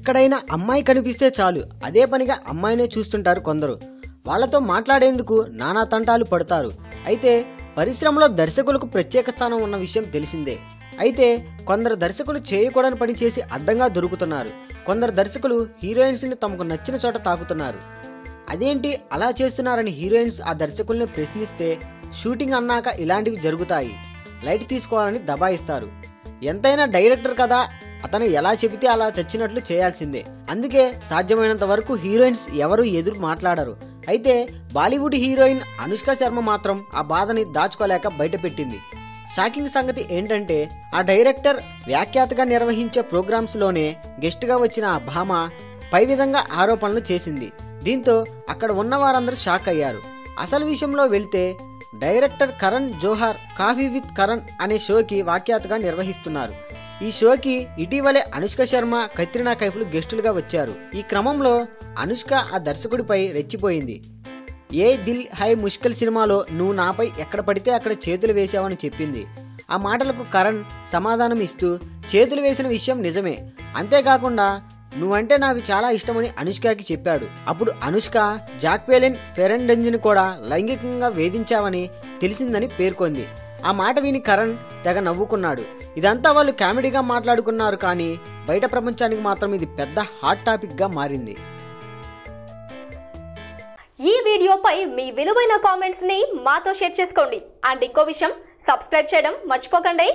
ఎక్కడైనా అమ్మాయి కనిపిస్తే చాలు అదే పనిగా అమ్మాయినే చూస్తుంటారు కొందరు. వాళ్లతో మాట్లాడేందుకు నానా తంటాలు పడతారు. అయితే పరిశ్రమలో దర్శకులకు ప్రత్యేక స్థానం ఉన్న విషయం తెలిసిందే. అయితే కొందరు దర్శకులు చేయకూడని పని చేసి అడ్డంగా దొరుకుతున్నారు. కొందరు దర్శకులు హీరోయిన్స్ని తమకు నచ్చిన చోట తాకుతున్నారు. అదేంటి అలా చేస్తున్నారని హీరోయిన్స్ ఆ దర్శకుల్ని ప్రశ్నిస్తే షూటింగ్ అన్నాక ఇలాంటివి జరుగుతాయి, లైట్ తీసుకోవాలని దబాయిస్తారు. ఎంతైనా డైరెక్టర్ కదా, అతను ఎలా చెబితే అలా చచ్చినట్లు చేయాల్సిందే. అందుకే సాధ్యమైనంత వరకు హీరోయిన్స్ ఎవరు ఎదురు మాట్లాడరు. అయితే బాలీవుడ్ హీరోయిన్ అనుష్క శర్మ మాత్రం ఆ బాధని దాచుకోలేక బయటపెట్టింది. షాకింగ్ సంగతి ఏంటంటే ఆ డైరెక్టర్ వ్యాఖ్యాతగా నిర్వహించే ప్రోగ్రామ్స్ లోనే గెస్ట్ గా వచ్చిన ఆ భామ పై విధంగా ఆరోపణలు చేసింది. దీంతో అక్కడ ఉన్న వారందరూ షాక్ అయ్యారు. అసలు విషయంలో వెళ్తే director Karan Johar coffee with Karan అనే షోకి వ్యాఖ్యాతగా నిర్వహిస్తున్నారు. ఈ షోకి ఇటీవలే అనుష్క శర్మ, కత్రినా కైఫ్లు గెస్టులుగా వచ్చారు. ఈ క్రమంలో అనుష్క ఆ దర్శకుడిపై రెచ్చిపోయింది. ఏ దిల్ హై ముష్కిల్ సినిమాలో నువ్వు నాపై ఎక్కడ పడితే అక్కడ చేతులు వేసావని చెప్పింది. ఆ మాటలకు కరణ్ సమాధానం ఇస్తూ చేతులు వేసిన విషయం నిజమే, అంతేకాకుండా నువ్వంటే నాకు చాలా ఇష్టమని అనుష్కకి చెప్పాడు. అప్పుడు అనుష్క జాక్వెలిన్ ఫెరెండెంజ్ని కూడా లైంగికంగా వేధించావని తెలిసిందని పేర్కొంది. ఆ మాట విని కరణ్ తెగ నవ్వుకున్నాడు. ఇదంతా వాళ్ళు కామెడీగా మాట్లాడుకున్నారు, కానీ బయట ప్రపంచానికి మాత్రం ఇది పెద్ద హాట్ టాపిక్ గా మారింది. ఈ వీడియోపై మీ విలువైన కామెంట్స్ ని మాతో షేర్ చేసుకోండి. అండ్ ఇంకో విషయం, సబ్స్క్రైబ్ చేయడం మర్చిపోకండి.